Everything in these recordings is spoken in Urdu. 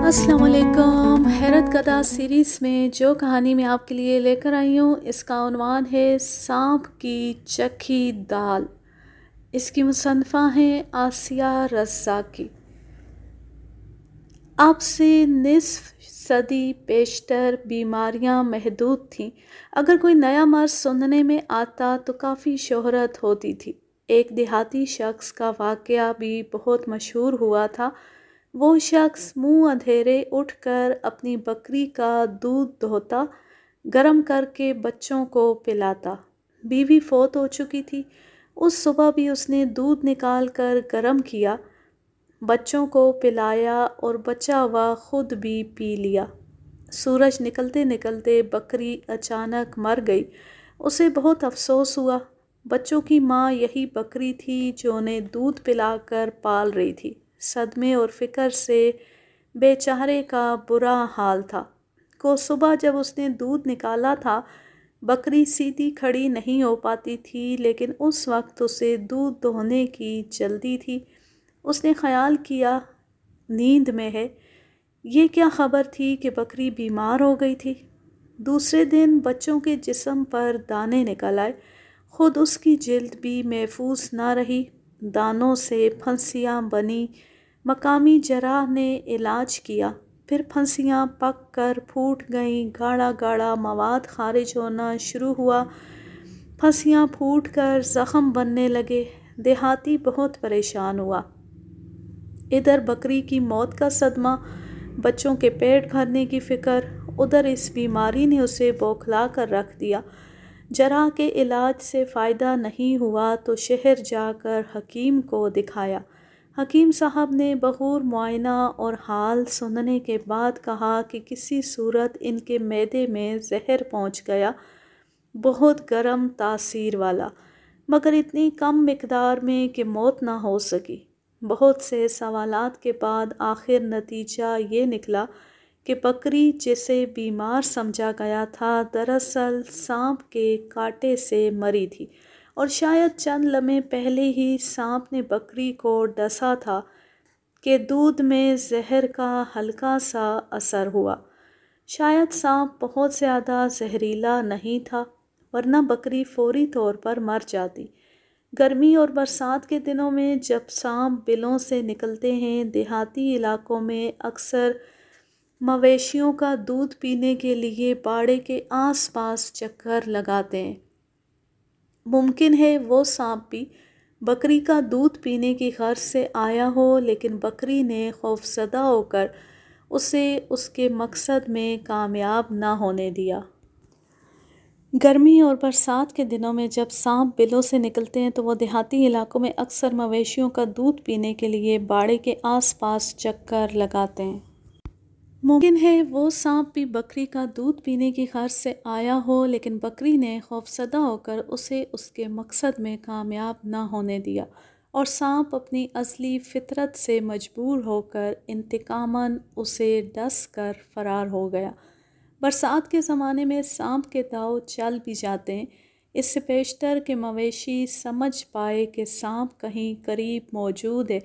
السلام علیکم۔ حیرت گدا سیریز میں جو کہانی میں آپ کے لیے لے کر آئی ہوں اس کا عنوان ہے سانپ کی چکھی دال۔ اس کی مصنفہ ہیں آسیہ رزاقی۔ اب سے نصف صدی پیشتر بیماریاں محدود تھیں۔ اگر کوئی نیا مرض سننے میں آتا تو کافی شہرت ہوتی تھی۔ ایک دیہاتی شخص کا واقعہ بھی بہت مشہور ہوا تھا۔ وہ شخص منہ اندھیرے اٹھ کر اپنی بکری کا دودھ دھوتا، گرم کر کے بچوں کو پلاتا۔ بیوی فوت ہو چکی تھی۔ اس صبح بھی اس نے دودھ نکال کر گرم کیا، بچوں کو پلایا اور بچا ہوا خود بھی پی لیا۔ سورج نکلتے نکلتے بکری اچانک مر گئی۔ اسے بہت افسوس ہوا۔ بچوں کی ماں یہی بکری تھی جو انہیں دودھ پلا کر پال رہی تھی۔ صدمے اور فکر سے بے چارے کا برا حال تھا۔ کو صبح جب اس نے دودھ نکالا تھا، بکری سیدھی کھڑی نہیں ہو پاتی تھی، لیکن اس وقت اسے دودھ دہنے کی جلدی تھی۔ اس نے خیال کیا نیند میں ہے۔ یہ کیا خبر تھی کہ بکری بیمار ہو گئی تھی۔ دوسرے دن بچوں کے جسم پر دانے نکل آئے۔ خود اس کی جلد بھی محفوظ نہ رہی، دانوں سے پھنسیاں بنی۔ مقامی جراح نے علاج کیا، پھر پھنسیاں پک کر پھوٹ گئیں، گاڑھا گاڑھا مواد خارج ہونا شروع ہوا، پھنسیاں پھوٹ کر زخم بننے لگے۔ دیہاتی بہت پریشان ہوا۔ ادھر بکری کی موت کا صدمہ، بچوں کے پیٹ بھرنے کی فکر، ادھر اس بیماری نے اسے بوکھلا کر رکھ دیا۔ جراح کے علاج سے فائدہ نہیں ہوا تو شہر جا کر حکیم کو دکھایا۔ حکیم صاحب نے بغور معائنہ اور حال سننے کے بعد کہا کہ کسی صورت ان کے معدے میں زہر پہنچ گیا، بہت گرم تاثیر والا، مگر اتنی کم مقدار میں کہ موت نہ ہو سکی۔ بہت سے سوالات کے بعد آخر نتیجہ یہ نکلا کہ بکری جسے بیمار سمجھا گیا تھا دراصل سانپ کے کاٹے سے مری تھی، اور شاید چند لمحے پہلے ہی سانپ نے بکری کو ڈسا تھا کہ دودھ میں زہر کا ہلکا سا اثر ہوا۔ شاید سانپ بہت زیادہ زہریلا نہیں تھا، ورنہ بکری فوری طور پر مر جاتی۔ گرمی اور برسات کے دنوں میں جب سانپ بلوں سے نکلتے ہیں، دیہاتی علاقوں میں اکثر مویشیوں کا دودھ پینے کے لیے باڑے کے آس پاس چکر لگاتے ہیں۔ ممکن ہے وہ سانپ بھی بکری کا دودھ پینے کی غرض سے آیا ہو، لیکن بکری نے خوفزدہ ہو کر اسے اس کے مقصد میں کامیاب نہ ہونے دیا۔ گرمی اور برسات کے دنوں میں جب سانپ بلوں سے نکلتے ہیں تو وہ دیہاتی علاقوں میں اکثر مویشیوں کا دودھ پینے کے لیے باڑے کے آس پاس چکر لگاتے ہیں۔ ممکن ہے وہ سانپ بھی بکری کا دودھ پینے کی غرض سے آیا ہو، لیکن بکری نے خوفزدہ ہو کر اسے اس کے مقصد میں کامیاب نہ ہونے دیا، اور سانپ اپنی ازلی فطرت سے مجبور ہو کر انتقاماً اسے ڈس کر فرار ہو گیا۔ برسات کے زمانے میں سانپ کے داؤ چل بھی جاتے ہیں، اس سے پیشتر کہ مویشی سمجھ پائے کہ سانپ کہیں قریب موجود ہے۔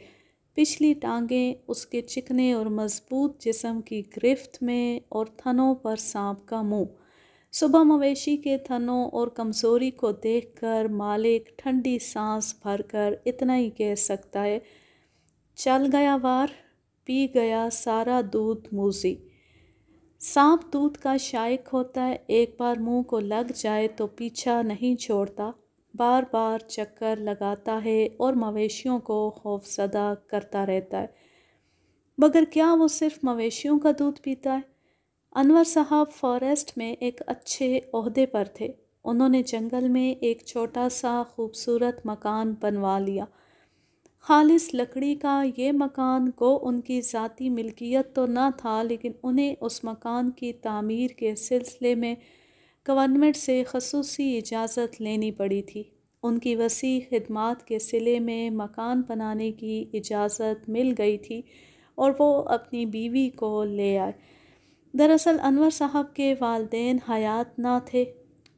پچھلی ٹانگیں اس کے چکنے اور مضبوط جسم کی گرفت میں، اور تھنوں پر سانپ کا منہ۔ صبح مویشی کے تھنوں اور کمزوری کو دیکھ کر مالک ٹھنڈی سانس بھر کر اتنا ہی کہہ سکتا ہے، چل گیا وار، پی گیا سارا دودھ موذی۔ سانپ دودھ کا شائق ہوتا ہے، ایک بار منہ کو لگ جائے تو پیچھا نہیں چھوڑتا، بار بار چکر لگاتا ہے اور مویشیوں کو خوفزدہ کرتا رہتا ہے۔ مگر کیا وہ صرف مویشیوں کا دودھ پیتا ہے؟ انور صاحب فارسٹ میں ایک اچھے عہدے پر تھے۔ انہوں نے جنگل میں ایک چھوٹا سا خوبصورت مکان بنوا لیا۔ خالص لکڑی کا یہ مکان گو ان کی ذاتی ملکیت تو نہ تھا، لیکن انہیں اس مکان کی تعمیر کے سلسلے میں گورنمنٹ سے خصوصی اجازت لینی پڑی تھی۔ ان کی وسیع خدمات کے صلے میں مکان بنانے کی اجازت مل گئی تھی اور وہ اپنی بیوی کو لے آئے۔ دراصل انور صاحب کے والدین حیات نہ تھے۔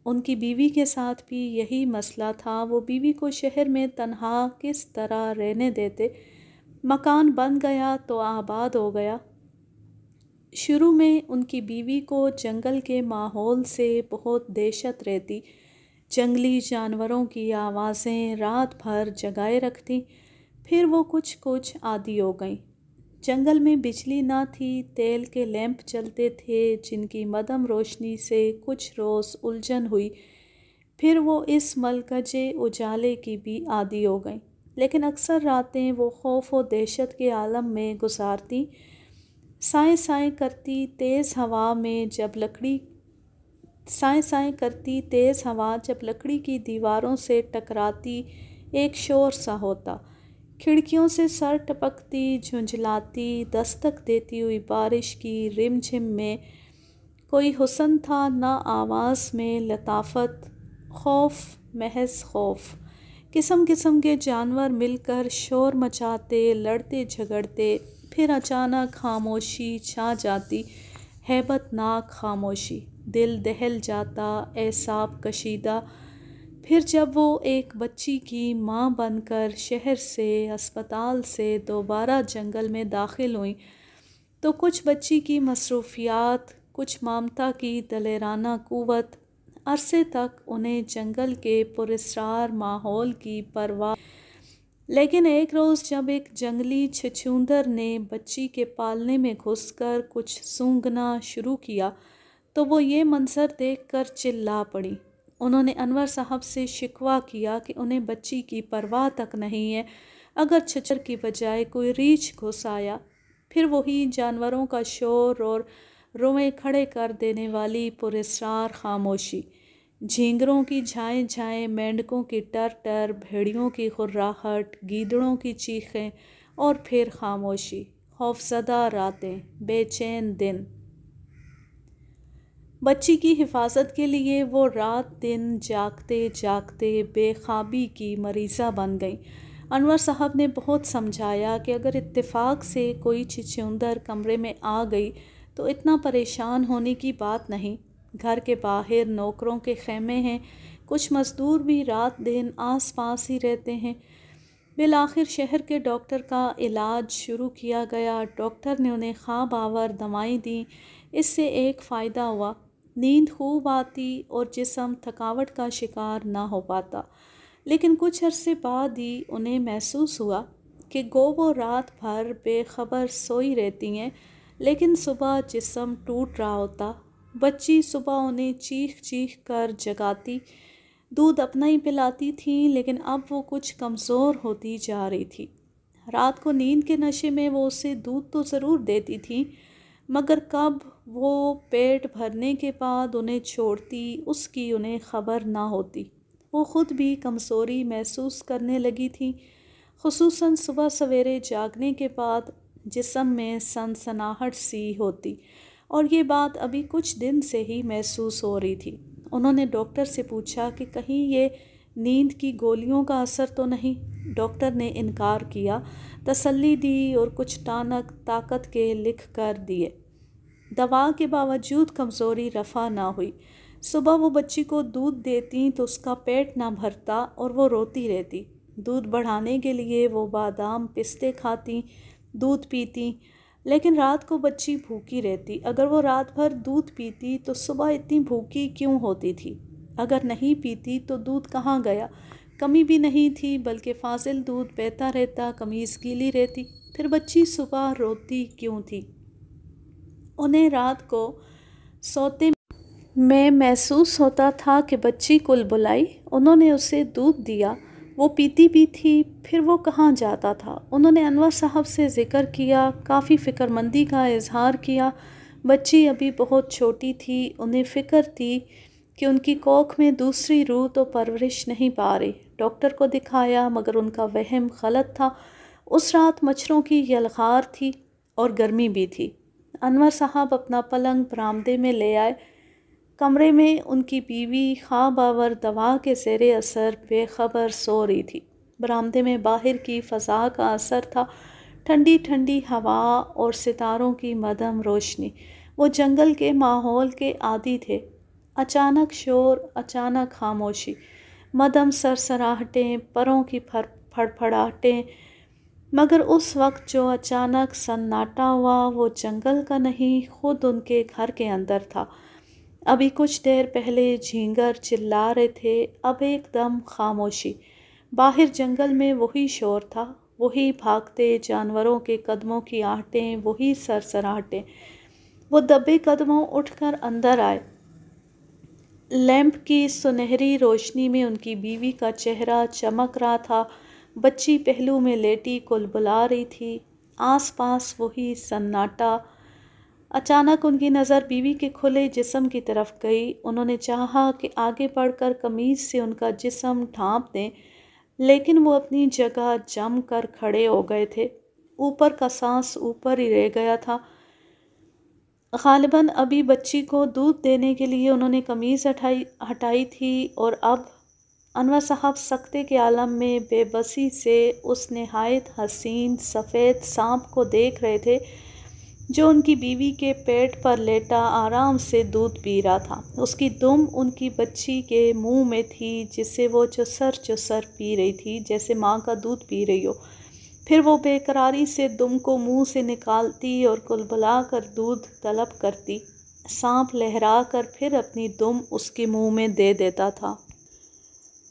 ان کی بیوی کے ساتھ بھی یہی مسئلہ تھا۔ وہ بیوی کو شہر میں تنہا کس طرح رہنے دیتے؟ مکان بن گیا تو آباد ہو گیا۔ شروع میں ان کی بیوی کو جنگل کے ماحول سے بہت دہشت رہتی، جنگلی جانوروں کی آوازیں رات بھر جگائے رکھتی۔ پھر وہ کچھ عادی ہو گئیں۔ جنگل میں بجلی نہ تھی، تیل کے لیمپ چلتے تھے جن کی مدھم روشنی سے کچھ روز الجھن ہوئی۔ پھر وہ اس ملکجے اجالے کی بھی عادی ہو گئیں، لیکن اکثر راتیں وہ خوف و دہشت کے عالم میں گزارتی۔ سائیں سائیں کرتی تیز ہوا جب لکڑی کی دیواروں سے ٹکراتی ایک شور سا ہوتا۔ کھڑکیوں سے سر ٹپکتی، جھنجھلاتی، دستک دیتی ہوئی بارش کی رم جھم میں کوئی حسن تھا، نہ آواز میں لطافت، خوف، محض خوف۔ قسم قسم کے جانور مل کر شور مچاتے، لڑتے جھگڑتے، پھر اچانک خاموشی چھا جاتی، ہیبت ناک خاموشی۔ دل دہل جاتا، اعصاب کشیدہ۔ پھر جب وہ ایک بچی کی ماں بن کر شہر سے، اسپتال سے دوبارہ جنگل میں داخل ہوئیں تو کچھ بچی کی مصروفیات، کچھ ممتا کی دلیرانہ قوت، عرصے تک انہیں جنگل کے پراسرار ماحول کی پرواہ۔ لیکن ایک روز جب ایک جنگلی چھچھوندر نے بچی کے پالنے میں گھس کر کچھ سونگھنا شروع کیا تو وہ یہ منظر دیکھ کر چلا پڑی۔ انہوں نے انور صاحب سے شکوہ کیا کہ انہیں بچی کی پرواہ تک نہیں ہے، اگر چھچھر کی بجائے کوئی ریچھ گھس آیا۔ پھر وہی جانوروں کا شور اور روئیں کھڑے کر دینے والی پراسرار خاموشی، جھینگروں کی جھائیں جھائیں، مینڈکوں کی ٹر ٹر، بھیڑیوں کی غراہٹ، گیدڑوں کی چیخیں، اور پھر خاموشی، خوفزدہ راتیں، بے چین دن۔ بچی کی حفاظت کے لیے وہ رات دن جاگتے جاگتے بے خوابی کی مریضہ بن گئیں۔ انور صاحب نے بہت سمجھایا کہ اگر اتفاق سے کوئی چھچھوندر کمرے میں آ گئی تو اتنا پریشان ہونے کی بات نہیں۔ گھر کے باہر نوکروں کے خیمے ہیں، کچھ مزدور بھی رات دن آس پاس ہی رہتے ہیں۔ بالآخر شہر کے ڈاکٹر کا علاج شروع کیا گیا۔ ڈاکٹر نے انہیں خواب آور دوائیں دیں۔ اس سے ایک فائدہ ہوا، نیند خوب آتی اور جسم تھکاوٹ کا شکار نہ ہو پاتا۔ لیکن کچھ عرصے بعد ہی انہیں محسوس ہوا کہ گو وہ رات بھر بے خبر سوئی رہتی ہیں، لیکن صبح جسم ٹوٹ رہا ہوتا۔ بچی صبح انہیں چیخ چیخ کر جگاتی، دودھ اپنا ہی پلاتی تھیں، لیکن اب وہ کچھ کمزور ہوتی جا رہی تھی۔ رات کو نیند کے نشے میں وہ اسے دودھ تو ضرور دیتی تھیں، مگر کب وہ پیٹ بھرنے کے بعد انہیں چھوڑتی، اس کی انہیں خبر نہ ہوتی۔ وہ خود بھی کمزوری محسوس کرنے لگی تھیں، خصوصاً صبح سویرے جاگنے کے بعد جسم میں سنسناہٹ سی ہوتی، اور یہ بات ابھی کچھ دن سے ہی محسوس ہو رہی تھی۔ انہوں نے ڈاکٹر سے پوچھا کہ کہیں یہ نیند کی گولیوں کا اثر تو نہیں؟ ڈاکٹر نے انکار کیا، تسلی دی اور کچھ ٹانک طاقت کے لکھ کر دیے۔ دوا کے باوجود کمزوری رفع نہ ہوئی۔ صبح وہ بچی کو دودھ دیتی تو اس کا پیٹ نہ بھرتا اور وہ روتی رہتی۔ دودھ بڑھانے کے لیے وہ بادام پستے کھاتی، دودھ پیتی، لیکن رات کو بچی بھوکی رہتی۔ اگر وہ رات بھر دودھ پیتی تو صبح اتنی بھوکی کیوں ہوتی تھی؟ اگر نہیں پیتی تو دودھ کہاں گیا؟ کمی بھی نہیں تھی، بلکہ فاضل دودھ بہتا رہتا، قمیص گیلی رہتی۔ پھر بچی صبح روتی کیوں تھی؟ انہیں رات کو سوتے میں محسوس ہوتا تھا کہ بچی کل بلائی۔ انہوں نے اسے دودھ دیا، وہ پیتی بھی تھی، پھر وہ کہاں جاتا تھا؟ انہوں نے انور صاحب سے ذکر کیا، کافی فکر مندی کا اظہار کیا۔ بچی ابھی بہت چھوٹی تھی، انہیں فکر تھی کہ ان کی کوکھ میں دوسری روح تو پرورش نہیں پا رہی۔ ڈاکٹر کو دکھایا، مگر ان کا وہم غلط تھا۔ اس رات مچھروں کی یلغار تھی اور گرمی بھی تھی۔ انور صاحب اپنا پلنگ برآمدے میں لے آئے۔ کمرے میں ان کی بیوی خواب آور دوا کے زیر اثر بے خبر سو رہی تھی۔ برآمدے میں باہر کی فضا کا اثر تھا، ٹھنڈی ٹھنڈی ہوا اور ستاروں کی مدھم روشنی۔ وہ جنگل کے ماحول کے عادی تھے، اچانک شور، اچانک خاموشی، مدھم سرسراہٹیں، پروں کی پھڑپھڑاہٹیں۔ مگر اس وقت جو اچانک سناٹا ہوا وہ جنگل کا نہیں، خود ان کے گھر کے اندر تھا۔ ابھی کچھ دیر پہلے جھینگر چلا رہے تھے، اب ایک دم خاموشی۔ باہر جنگل میں وہی شور تھا، وہی بھاگتے جانوروں کے قدموں کی آہٹیں، وہی سرسراہٹیں۔ وہ دبے قدموں اٹھ کر اندر آئے۔ لیمپ کی سنہری روشنی میں ان کی بیوی کا چہرہ چمک رہا تھا، بچی پہلو میں لیٹی کلبلا رہی تھی، آس پاس وہی سناٹا۔ اچانک ان کی نظر بیوی کے کھلے جسم کی طرف گئی۔ انہوں نے چاہا کہ آگے بڑھ کر قمیض سے ان کا جسم ڈھانپ دیں، لیکن وہ اپنی جگہ جم کر کھڑے ہو گئے تھے۔ اوپر کا سانس اوپر ہی رہ گیا تھا۔ غالباً ابھی بچی کو دودھ دینے کے لیے انہوں نے قمیض ہٹائی تھی، اور اب انور صاحب سکتے کے عالم میں بے بسی سے اس نہایت حسین سفید سانپ کو دیکھ رہے تھے جو ان کی بیوی کے پیٹ پر لیٹا آرام سے دودھ پی رہا تھا۔ اس کی دم ان کی بچی کے منہ میں تھی، جسے وہ چسر چسر پی رہی تھی جیسے ماں کا دودھ پی رہی ہو۔ پھر وہ بے قراری سے دم کو منہ سے نکالتی اور کلبلا کر دودھ طلب کرتی۔ سانپ لہرا کر پھر اپنی دم اس کے منہ میں دے دیتا تھا۔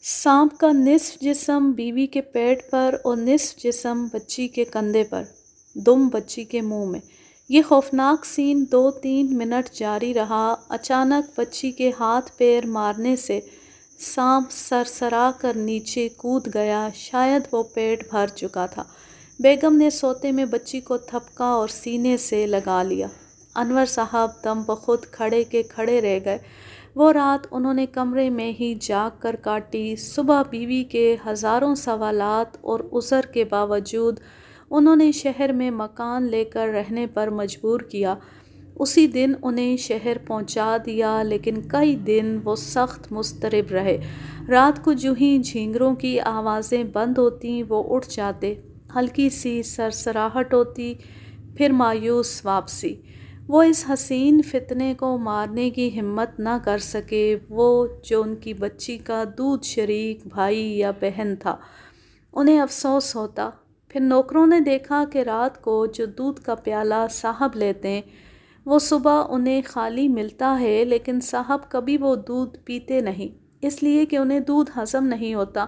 سانپ کا نصف جسم بیوی کے پیٹ پر اور نصف جسم بچی کے کندھے پر، دم بچی کے منہ میں۔ یہ خوفناک سین 2-3 منٹ جاری رہا۔ اچانک بچی کے ہاتھ پیر مارنے سے سانپ سرسرا کر نیچے کود گیا، شاید وہ پیٹ بھر چکا تھا۔ بیگم نے سوتے میں بچی کو تھپکا اور سینے سے لگا لیا۔ انور صاحب دم بخود کھڑے کے کھڑے رہ گئے۔ وہ رات انہوں نے کمرے میں ہی جاگ کر کاٹی۔ صبح بیوی کے ہزاروں سوالات اور عذر کے باوجود انہوں نے شہر میں مکان لے کر رہنے پر مجبور کیا۔ اسی دن انہیں شہر پہنچا دیا، لیکن کئی دن وہ سخت مضطرب رہے۔ رات کو جو ہی جھینگروں کی آوازیں بند ہوتیں وہ اٹھ جاتے، ہلکی سی سرسراہٹ ہوتی، پھر مایوس واپسی۔ وہ اس حسین فتنے کو مارنے کی ہمت نہ کر سکے، وہ جو ان کی بچی کا دودھ شریک بھائی یا بہن تھا۔ انہیں افسوس ہوتا۔ پھر نوکروں نے دیکھا کہ رات کو جو دودھ کا پیالہ صاحب لیتے ہیں وہ صبح انہیں خالی ملتا ہے، لیکن صاحب کبھی وہ دودھ پیتے نہیں، اس لیے کہ انہیں دودھ ہضم نہیں ہوتا۔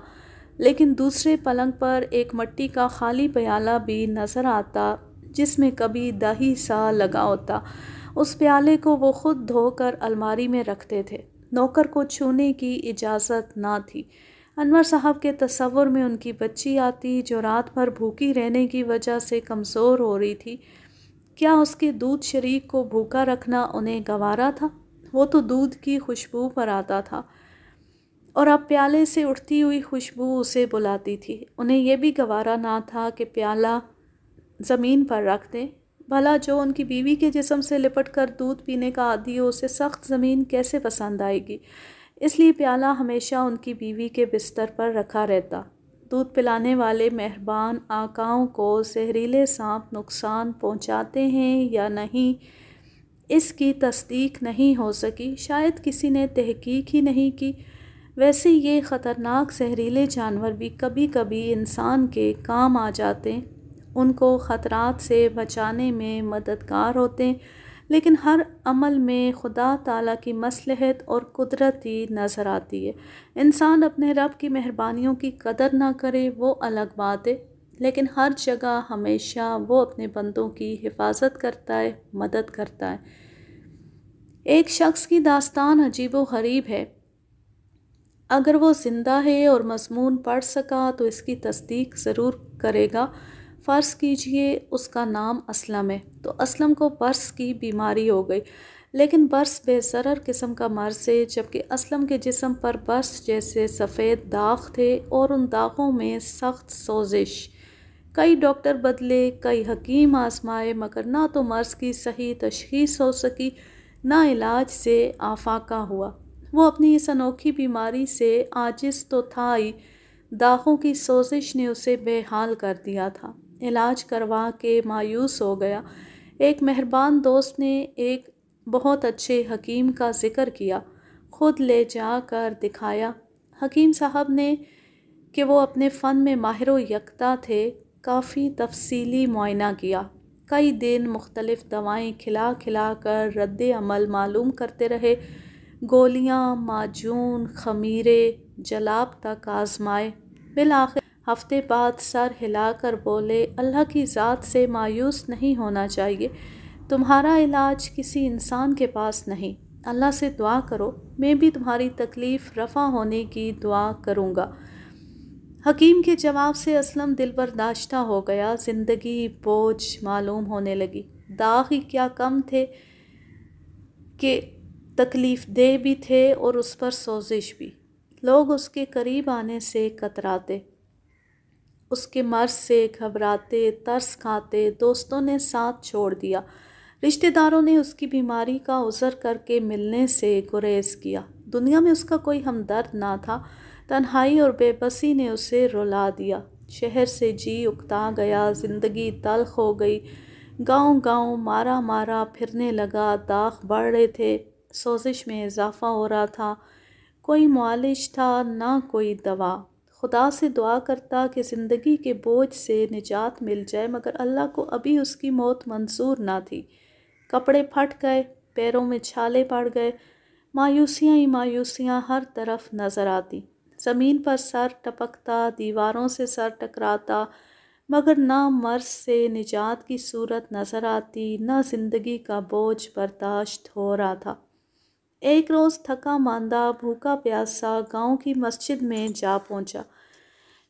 لیکن دوسرے پلنگ پر ایک مٹی کا خالی پیالہ بھی نظر آتا جس میں کبھی دہی سا لگا ہوتا۔ اس پیالے کو وہ خود دھو کر الماری میں رکھتے تھے، نوکر کو چھونے کی اجازت نہ تھی۔ انور صاحب کے تصور میں ان کی بچی آتی جو رات بھر بھوکی رہنے کی وجہ سے کمزور ہو رہی تھی۔ کیا اس کے دودھ شریک کو بھوکا رکھنا انہیں گوارا تھا؟ وہ تو دودھ کی خوشبو پر آتا تھا، اور اب پیالے سے اٹھتی ہوئی خوشبو اسے بلاتی تھی۔ انہیں یہ بھی گوارا نہ تھا کہ پیالہ زمین پر رکھ دیں، بھلا جو ان کی بیوی کے جسم سے لپٹ کر دودھ پینے کا عادی ہو اسے سخت زمین کیسے پسند آئے گی؟ اس لیے پیالہ ہمیشہ ان کی بیوی کے بستر پر رکھا رہتا۔ دودھ پلانے والے مہربان آقاؤں کو زہریلے سانپ نقصان پہنچاتے ہیں یا نہیں، اس کی تصدیق نہیں ہو سکی، شاید کسی نے تحقیق ہی نہیں کی۔ ویسے یہ خطرناک زہریلے جانور بھی کبھی کبھی انسان کے کام آ جاتے ہیں، ان کو خطرات سے بچانے میں مددگار ہوتے ہیں، لیکن ہر عمل میں خدا تعالیٰ کی مصلحت اور قدرت ہی نظر آتی ہے۔ انسان اپنے رب کی مہربانیوں کی قدر نہ کرے وہ الگ بات ہے، لیکن ہر جگہ ہمیشہ وہ اپنے بندوں کی حفاظت کرتا ہے، مدد کرتا ہے۔ ایک شخص کی داستان عجیب و غریب ہے۔ اگر وہ زندہ ہے اور مضمون پڑھ سکا تو اس کی تصدیق ضرور کرے گا۔ فرض کیجئے اس کا نام اسلم ہے، تو اسلم کو برص کی بیماری ہو گئی، لیکن برص بے ضرر قسم کا مرض ہے، جبکہ اسلم کے جسم پر برص جیسے سفید داغ تھے اور ان داغوں میں سخت سوزش۔ کئی ڈاکٹر بدلے، کئی حکیم آزمائے، مگر نہ تو مرض کی صحیح تشخیص ہو سکی، نہ علاج سے آفاقہ ہوا۔ وہ اپنی اس انوکھی بیماری سے عاجز تو تھا ہی، داغوں کی سوزش نے اسے بے حال کر دیا تھا۔ علاج کروا کے مایوس ہو گیا۔ ایک مہربان دوست نے ایک بہت اچھے حکیم کا ذکر کیا، خود لے جا کر دکھایا۔ حکیم صاحب نے کہ وہ اپنے فن میں ماہر و یکتا تھے، کافی تفصیلی معائنہ کیا۔ کئی دن مختلف دوائیں کھلا کھلا کر رد عمل معلوم کرتے رہے، گولیاں، معجون، خمیرے، جلاب تک آزمائے۔ بالآخر ہفتے بعد سر ہلا کر بولے، اللہ کی ذات سے مایوس نہیں ہونا چاہیے، تمہارا علاج کسی انسان کے پاس نہیں، اللہ سے دعا کرو، میں بھی تمہاری تکلیف رفع ہونے کی دعا کروں گا۔ حکیم کے جواب سے اسلم دل برداشتہ ہو گیا، زندگی بوجھ معلوم ہونے لگی۔ داغ ہی کیا کم تھے کہ تکلیف دہ بھی تھے اور اس پر سوزش بھی۔ لوگ اس کے قریب آنے سے کتراتے، اس کے مرض سے گھبراتے، ترس کھاتے، دوستوں نے ساتھ چھوڑ دیا، رشتہ داروں نے اس کی بیماری کا عذر کر کے ملنے سے گریز کیا۔ دنیا میں اس کا کوئی ہمدرد نہ تھا، تنہائی اور بے بسی نے اسے رلا دیا۔ شہر سے جی اکتا گیا، زندگی تلخ ہو گئی، گاؤں گاؤں مارا مارا پھرنے لگا، داغ بڑھ رہے تھے، سوزش میں اضافہ ہو رہا تھا، کوئی معالج تھا نہ کوئی دوا۔ خدا سے دعا کرتا کہ زندگی کے بوجھ سے نجات مل جائے، مگر اللہ کو ابھی اس کی موت منظور نہ تھی۔ کپڑے پھٹ گئے، پیروں میں چھالے پڑ گئے، مایوسیاں ہی مایوسیاں ہر طرف نظر آتی، زمین پر سر ٹپکتا، دیواروں سے سر ٹکراتا، مگر نہ مرض سے نجات کی صورت نظر آتی، نہ زندگی کا بوجھ برداشت ہو رہا تھا۔ ایک روز تھکا ماندہ، بھوکا پیاسا گاؤں کی مسجد میں جا پہنچا۔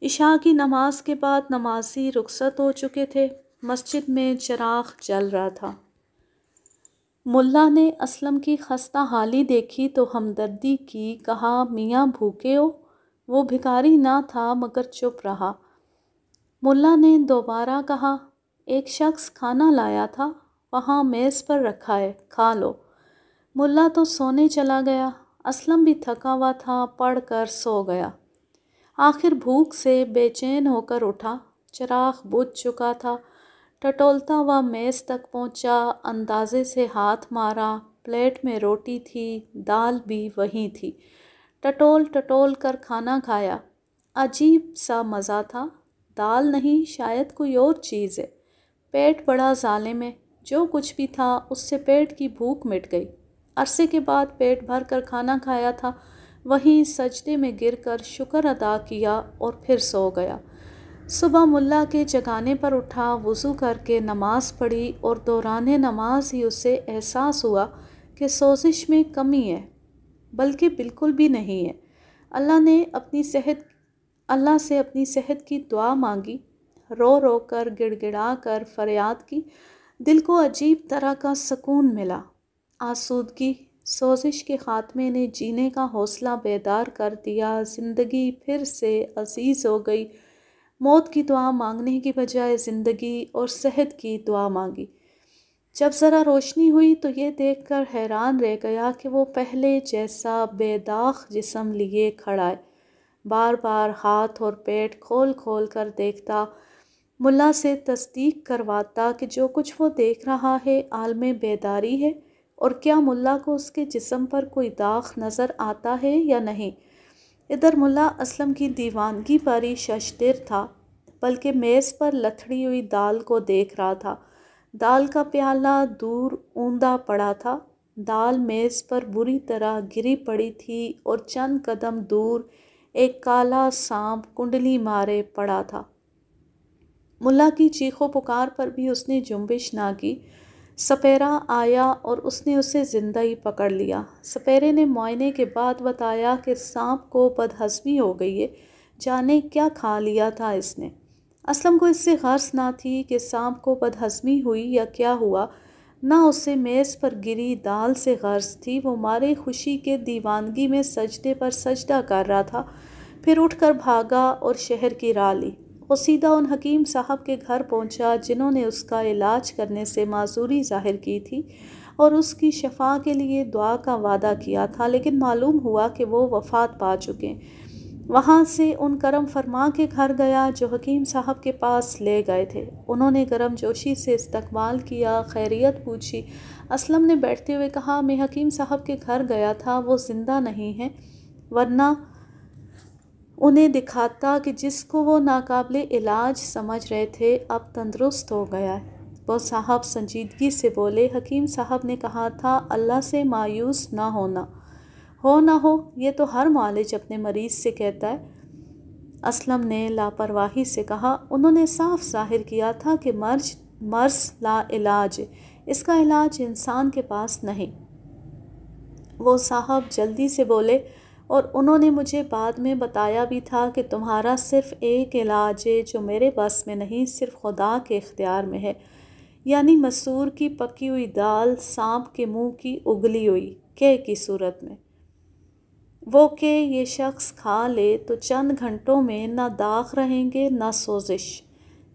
عشاء کی نماز کے بعد نمازی رخصت ہو چکے تھے، مسجد میں چراغ جل رہا تھا۔ ملا نے اسلم کی خستہ حالی دیکھی تو ہمدردی کی، کہا میاں بھوکے ہو؟ وہ بھکاری نہ تھا مگر چپ رہا۔ ملا نے دوبارہ کہا، ایک شخص کھانا لایا تھا، وہاں میز پر رکھا ہے، کھا لو۔ ملا تو سونے چلا گیا، اسلم بھی تھکا ہوا تھا، پڑھ کر سو گیا۔ آخر بھوک سے بے چین ہو کر اٹھا، چراغ بجھ چکا تھا، ٹٹولتا ہوا میز تک پہنچا، اندازے سے ہاتھ مارا، پلیٹ میں روٹی تھی، دال بھی وہیں تھی، ٹٹول ٹٹول کر کھانا کھایا۔ عجیب سا مزہ تھا، دال نہیں شاید کوئی اور چیز ہے۔ پیٹ بڑا ظالم ہے، جو کچھ بھی تھا اس سے پیٹ کی بھوک مٹ گئی۔ عرصے کے بعد پیٹ بھر کر کھانا کھایا تھا، وہیں سجدے میں گر کر شکر ادا کیا اور پھر سو گیا۔ صبح ملا کے جگانے پر اٹھا، وضو کر کے نماز پڑھی اور دوران نماز ہی اسے احساس ہوا کہ سوزش میں کمی ہے، بلکہ بالکل بھی نہیں ہے۔ اللہ سے اپنی صحت کی دعا مانگی، رو رو کر گڑ گڑا کر فریاد کی، دل کو عجیب طرح کا سکون ملا، آسودگی۔ سوزش کے خاتمے نے جینے کا حوصلہ بیدار کر دیا، زندگی پھر سے عزیز ہو گئی۔ موت کی دعا مانگنے کی بجائے زندگی اور صحت کی دعا مانگی۔ جب ذرا روشنی ہوئی تو یہ دیکھ کر حیران رہ گیا کہ وہ پہلے جیسا بے داغ جسم لیے کھڑا ہے۔ بار بار ہاتھ اور پیٹ کھول کھول کر دیکھتا، ملا سے تصدیق کرواتا کہ جو کچھ وہ دیکھ رہا ہے عالم بیداری ہے، اور کیا ملا کو اس کے جسم پر کوئی داغ نظر آتا ہے یا نہیں۔ ادھر ملا اسلم کی دیوانگی پر ہی ششدر تھا، بلکہ میز پر لتھڑی ہوئی دال کو دیکھ رہا تھا۔ دال کا پیالہ دور اوندا پڑا تھا، دال میز پر بری طرح گری پڑی تھی اور چند قدم دور ایک کالا سانپ کنڈلی مارے پڑا تھا۔ ملا کی چیخ و پکار پر بھی اس نے جنبش نہ کی۔ سپیرا آیا اور اس نے اسے زندہ ہی پکڑ لیا۔ سپیرے نے معائنے کے بعد بتایا کہ سانپ کو بدہضمی ہو گئی ہے، جانے کیا کھا لیا تھا اس نے۔ اسلم کو اس سے غرض نہ تھی کہ سانپ کو بدہضمی ہوئی یا کیا ہوا، نہ اسے میز پر گری دال سے غرض تھی۔ وہ مارے خوشی کے دیوانگی میں سجدے پر سجدہ کر رہا تھا، پھر اٹھ کر بھاگا اور شہر کی راہ لی۔ وہ سیدھا ان حکیم صاحب کے گھر پہنچا جنہوں نے اس کا علاج کرنے سے معذوری ظاہر کی تھی اور اس کی شفا کے لیے دعا کا وعدہ کیا تھا، لیکن معلوم ہوا کہ وہ وفات پا چکے۔ وہاں سے ان کرم فرما کے گھر گیا جو حکیم صاحب کے پاس لے گئے تھے۔ انہوں نے گرم جوشی سے استقبال کیا، خیریت پوچھی۔ اسلم نے بیٹھتے ہوئے کہا، میں حکیم صاحب کے گھر گیا تھا، وہ زندہ نہیں ہیں، ورنہ انہیں دکھاتا کہ جس کو وہ ناقابل علاج سمجھ رہے تھے اب تندرست ہو گیا ہے۔ وہ صاحب سنجیدگی سے بولے، حکیم صاحب نے کہا تھا اللہ سے مایوس نہ ہونا، ہو نہ ہو یہ تو ہر معالج اپنے مریض سے کہتا ہے۔ اسلم نے لاپرواہی سے کہا، انہوں نے صاف ظاہر کیا تھا کہ مرض لا علاج، اس کا علاج انسان کے پاس نہیں۔ وہ صاحب جلدی سے بولے، اور انہوں نے مجھے بعد میں بتایا بھی تھا کہ تمہارا صرف ایک علاج ہے جو میرے بس میں نہیں، صرف خدا کے اختیار میں ہے، یعنی مسور کی پکی ہوئی دال سانپ کے منہ کی اگلی ہوئی کی صورت میں۔ وہ کہ یہ شخص کھا لے تو چند گھنٹوں میں نہ داغ رہیں گے نہ سوزش۔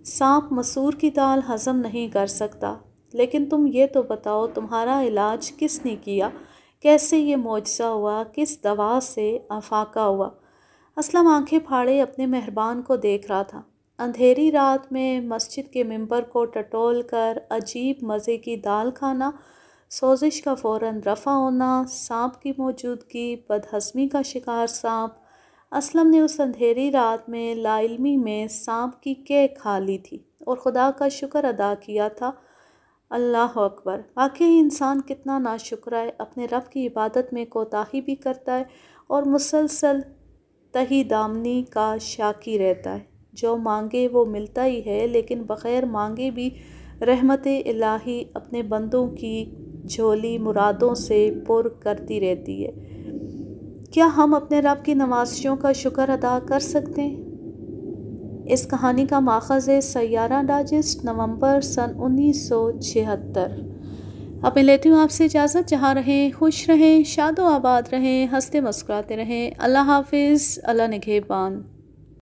سانپ مسور کی دال ہضم نہیں کر سکتا، لیکن تم یہ تو بتاؤ تمہارا علاج کس نے کیا، کیسے یہ معجزہ ہوا، کس دوا سے افاقہ ہوا؟ اسلم آنکھیں پھاڑے اپنے مہربان کو دیکھ رہا تھا۔ اندھیری رات میں مسجد کے ممبر کو ٹٹول کر عجیب مزے کی دال کھانا، سوزش کا فوراً رفع ہونا، سانپ کی موجودگی، بدہضمی کا شکار سانپ۔ اسلم نے اس اندھیری رات میں لا علمی میں سانپ کی کھا لی تھی اور خدا کا شکر ادا کیا تھا۔ اللہ اکبر! واقعی انسان کتنا ناشکرہ ہے، اپنے رب کی عبادت میں کوتاہی بھی کرتا ہے اور مسلسل تہی دامنی کا شاکی رہتا ہے۔ جو مانگے وہ ملتا ہی ہے، لیکن بغیر مانگے بھی رحمت الہی اپنے بندوں کی جھولی مرادوں سے پر کرتی رہتی ہے۔ کیا ہم اپنے رب کی نوازشوں کا شکر ادا کر سکتے ہیں؟ اس کہانی کا ماخذ ہے سیارہ ڈائجسٹ، نومبر سن 1976۔ اب میں لیتی ہوں آپ سے اجازت، جہاں رہیں خوش رہیں، شاد و آباد رہیں، ہنستے مسکراتے رہیں۔ اللہ حافظ، اللہ نگہبان۔